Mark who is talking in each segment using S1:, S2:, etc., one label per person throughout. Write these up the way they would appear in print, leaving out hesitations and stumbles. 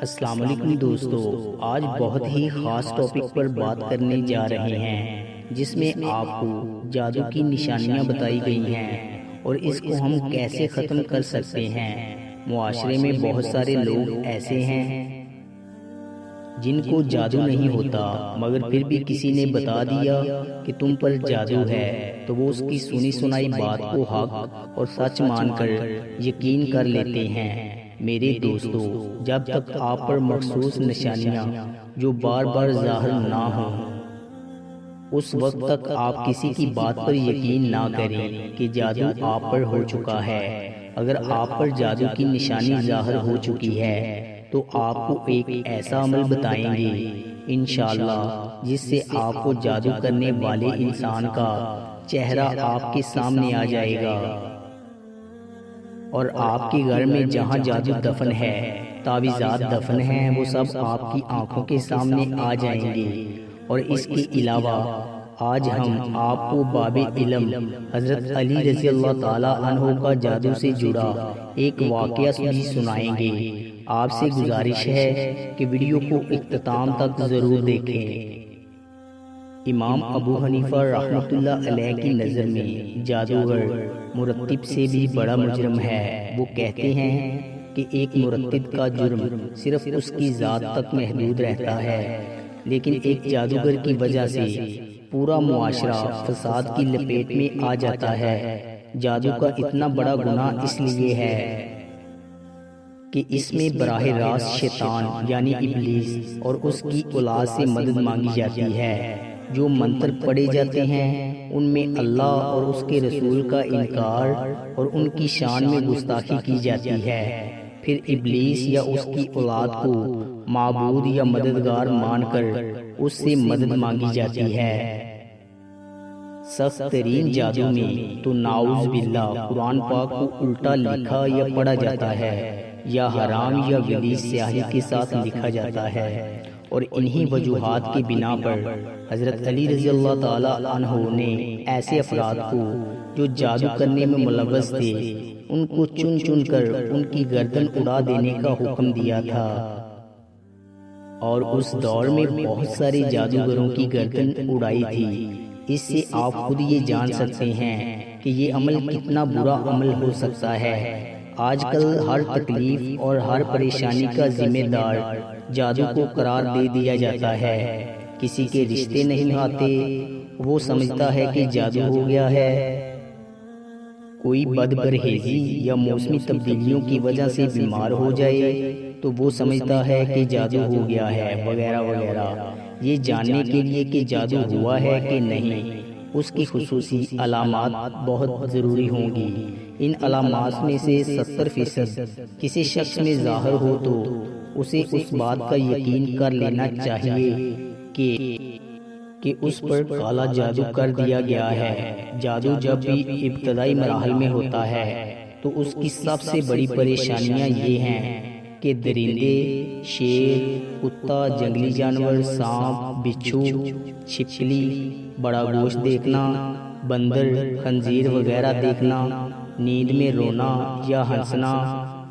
S1: السلام علیکم دوستو، آج بہت ہی خاص ٹاپک پر بات کرنے جا رہے ہیں جس میں آپ کو جادو کی نشانیاں بتائی گئی ہیں اور اس کو ہم کیسے ختم کر سکتے ہیں۔ معاشرے میں بہت سارے لوگ ایسے ہیں جن کو جادو نہیں ہوتا، مگر پھر بھی کسی نے بتا دیا کہ تم پر جادو ہے تو وہ اس کی سنی سنائی بات کو حق اور سچ مان کر یقین کر لیتے ہیں۔ میرے دوستو، جب تک آپ پر مخصوص نشانیاں جو بار بار ظاہر نہ ہوں، اس وقت تک آپ کسی کی بات پر یقین نہ کریں کہ جادو آپ پر ہو چکا ہے۔ اگر آپ پر جادو کی نشانی ظاہر ہو چکی ہے تو آپ کو ایک ایسا عمل بتائیں گے انشاءاللہ جس سے آپ کو جادو کرنے والے انسان کا چہرہ آپ کے سامنے آ جائے گا، اور آپ کے گھر میں جہاں جادو دفن ہے، تعویذات دفن ہیں، وہ سب آپ کی آنکھوں کے سامنے آ جائیں گے۔ اور اس کے علاوہ آج ہم آپ کو باب علم حضرت علی رضی اللہ تعالی عنہ کا جادو سے جڑا ایک واقعہ بھی سنائیں گے۔ آپ سے گزارش ہے کہ ویڈیو کو اختتام تک ضرور دیکھیں۔ امام ابو حنیفہ رحمۃ اللہ علیہ کی نظر میں جادوگر مرتب سے بھی بڑا مجرم ہے۔ وہ کہتے ہیں کہ ایک مرتب کا جرم صرف اس کی ذات تک محدود رہتا ہے، لیکن ایک جادوگر کی وجہ سے پورا معاشرہ فساد کی لپیٹ میں آ جاتا ہے۔ جادو کا اتنا بڑا گناہ اس لیے ہے کہ اس میں براہ راست شیطان یعنی ابلیس اور اس کی اولاد سے مدد مانگی جاتی ہے۔ جو منتر پڑے جاتے ہیں ان میں اللہ اور اس کے رسول کا انکار اور ان کی شان میں گستاخی کی جاتی ہے۔ پھر ابلیس یا اس کی اولاد کو معبود یا مددگار مان کر اس سے مدد مانگی جاتی ہے۔ سخت ترین جادو میں تو نعوذ باللہ قرآن پاک کو الٹا لکھا یا پڑھا جاتا ہے، یا حرام یا غلیظ سیاہی کے ساتھ لکھا جاتا ہے، اور انہی وجوہات کی بنا پر حضرت علی رضی اللہ تعالی عنہ نے ایسے افراد کو جو جادو کرنے میں ملوث تھے ان کو چن چن کر ان کی گردن اڑا دینے کا حکم دیا تھا۔ اور اس دور میں بہت سارے جادوگروں کی گردن اڑائی تھی۔ اس سے آپ خود یہ جان سکتے ہیں کہ یہ عمل کتنا برا عمل ہو سکتا ہے۔ آج کل ہر تکلیف اور ہر پریشانی کا ذمہ دار جادو کو قرار دے دیا جاتا ہے۔ کسی کے رشتے نہیں آتے، وہ سمجھتا ہے کہ جادو ہو گیا ہے۔ کوئی بد پرہیزی یا موسمی تبدیلیوں کی وجہ سے بیمار ہو جائے تو وہ سمجھتا ہے کہ جادو ہو گیا ہے، وغیرہ وغیرہ۔ یہ جاننے کے لیے کہ جادو ہوا ہے کہ نہیں، اس کی خصوصی علامات بہت ضروری ہوں گی۔ ان علامات میں سے 70% کسی شخص میں ظاہر ہو تو اسے اس بات کا یقین کر لینا چاہیے کہ اس پر کالا جادو کر دیا گیا ہے۔ جادو جب بھی ابتدائی مراحل میں ہوتا ہے تو اس کی سب سے بڑی پریشانیاں یہ ہیں کہ درندے، شیر، کتا، جنگلی جانور، سانپ، بچھو، چھپکلی، بڑا گوشت دیکھنا، بندر، خنزیر وغیرہ دیکھنا، نیند میں رونا یا ہنسنا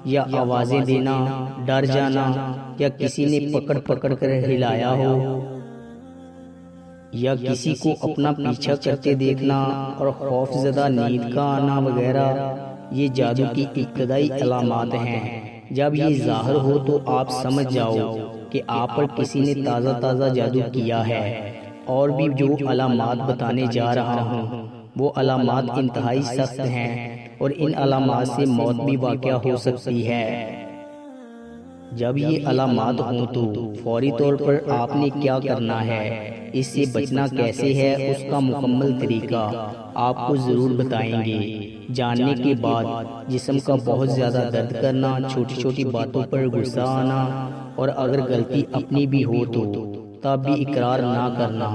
S1: یا آوازیں دینا، ڈر جانا یا کسی نے پکڑ پکڑ کر ہلایا ہو، یا کسی کو اپنا پیچھا کرتے دیکھنا اور خوف زدہ نیند کا آنا وغیرہ، یہ جادو کی ابتدائی علامات ہیں۔ جب یہ ظاہر ہو تو آپ سمجھ جاؤ کہ آپ پر کسی نے تازہ جادو کیا ہے۔ اور بھی جو علامات بتانے جا رہا ہوں وہ علامات انتہائی سخت ہیں، اور ان علامات سے موت بھی واقع ہو سکتی ہے۔ جب یہ علامات ہوں تو فوری طور پر آپ نے کیا کرنا ہے، اس سے بچنا کیسے ہے، اس کا مکمل طریقہ آپ کو ضرور بتائیں گے۔ جاننے کے بعد جسم کا بہت زیادہ درد کرنا، چھوٹی چھوٹی باتوں پر غصہ آنا، اور اگر غلطی اپنی بھی ہو تو تب بھی اقرار نہ کرنا،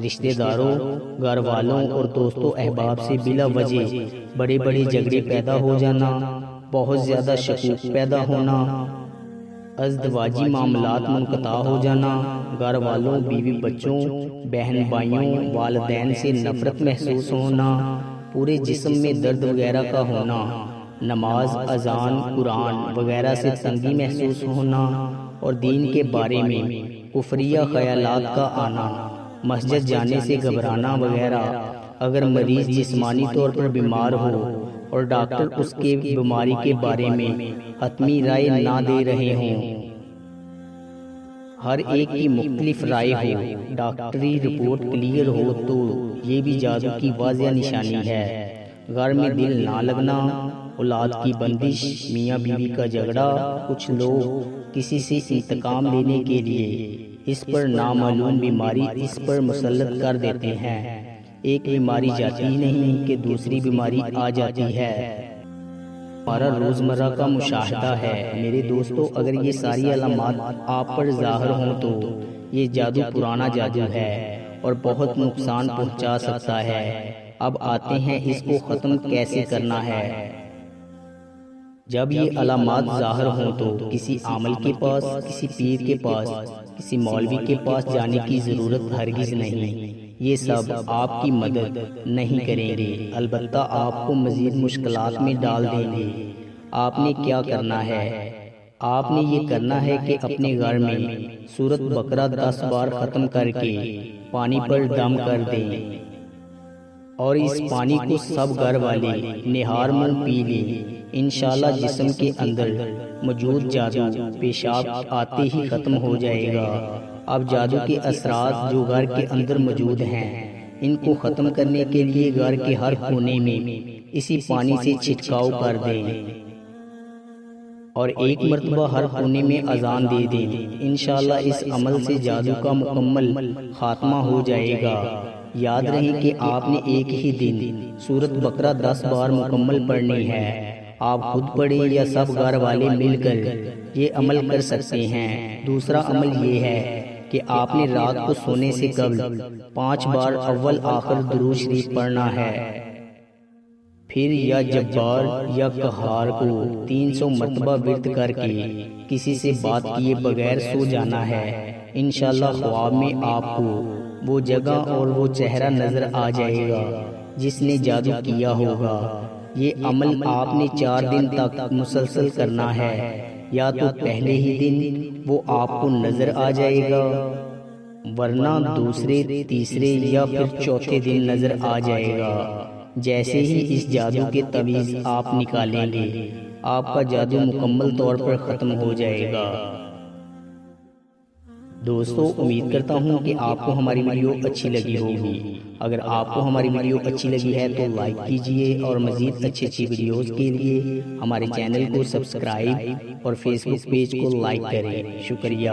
S1: رشتہ داروں، گھر والوں اور دوستوں احباب سے بلا وجہ بڑے بڑے جھگڑے پیدا ہو جانا، بہت زیادہ شکوک پیدا ہونا، ازدواجی معاملات منقطع ہو جانا، گھر والوں، بیوی بچوں، بہن بھائیوں، والدین سے نفرت محسوس ہونا، پورے جسم میں درد وغیرہ کا ہونا، نماز، اذان، قرآن وغیرہ سے تنگی محسوس ہونا اور دین کے بارے میں کفریہ خیالات کا آنا، مسجد جانے سے گھبرانا وغیرہ۔ اگر مریض جسمانی طور پر بیمار ہو اور ڈاکٹر اس کے بیماری کے بارے میں حتمی رائے نہ دے رہے ہوں، ہر ایک کی مختلف رائے ہو، ڈاکٹری رپورٹ کلیئر ہو، تو یہ بھی جادو کی واضح نشانی ہے۔ گھر میں دل نہ لگنا، اولاد کی بندش، میاں بیوی کا جھگڑا، کچھ لوگ کسی سے انتقام لینے کے لیے اس پر نامعلوم بیماری اس پر مسلط کر دیتے ہیں۔ ایک بیماری جاتی ہی نہیں کہ دوسری بیماری آ جاتی ہے۔ ہمارا روزمرہ کا مشاہدہ ہے میرے دوستو، اگر یہ ساری علامات آپ پر ظاہر ہوں تو یہ جادو پرانا جادو ہے اور بہت نقصان پہنچا سکتا ہے۔ اب آتے ہیں اس کو ختم کیسے کرنا ہے۔ جب یہ علامات ظاہر ہوں تو کسی عامل کے پاس، کسی پیر کے پاس، کسی مولوی کے پاس جانے کی ضرورت ہرگز نہیں۔ یہ سب آپ کی مدد نہیں کریں گے، البتہ آپ کو مزید مشکلات میں ڈال دیں گے۔ آپ نے کیا کرنا ہے؟ آپ نے یہ کرنا ہے کہ اپنے گھر میں سورۃ بقرہ 10 بار ختم کر کے پانی پر دم کر دیں اور اس پانی کو سب گھر والے نہار منہ پی لیں۔ انشاءاللہ جسم کے اندر موجود جادو پیشاب آتے ہی ختم ہو جائے گا۔ اب جادو کے اثرات جو گھر کے اندر موجود ہیں، ان کو ختم کرنے کے لیے گھر کے ہر کونے میں اسی پانی سے چھٹکاؤ کر دیں اور ایک مرتبہ ہر کونے میں اذان دے دیں۔ انشاءاللہ اس عمل سے جادو کا مکمل خاتمہ ہو جائے گا۔ یاد رہے کہ آپ نے ایک ہی دن سورۃ بقرہ 10 بار مکمل پڑھنی ہے۔ آپ خود پڑھیں یا سب گھر والے مل کر یہ عمل کر سکتے ہیں۔ دوسرا عمل یہ ہے کہ آپ نے رات کو سونے سے قبل 5 بار اول آخر درود شریف پڑھنا ہے، پھر یا جبار یا قہار کو 300 مرتبہ ورد کر کے کسی سے بات کیے بغیر سو جانا ہے۔ انشاءاللہ خواب میں آپ کو وہ جگہ اور وہ چہرہ نظر آ جائے گا جس نے جادو کیا ہوگا۔ یہ عمل آپ نے 4 دن تک مسلسل کرنا ہے، یا تو پہلے ہی دن وہ آپ کو نظر آ جائے گا، ورنہ دوسرے، تیسرے یا پھر چوتھے دن نظر آ جائے گا۔ جیسے ہی اس جادو کے تعویذ آپ نکالیں گے، آپ کا جادو مکمل طور پر ختم ہو جائے گا۔ دوستو امید کرتا ہوں کہ آپ کو ہماری ویڈیو اچھی لگی ہوگی۔ اگر آپ کو ہماری ویڈیو اچھی لگی ہے تو لائک کیجئے اور مزید اچھی ویڈیوز کے لیے ہمارے چینل کو سبسکرائب اور فیس بک پیج کو لائک کریں۔ شکریہ۔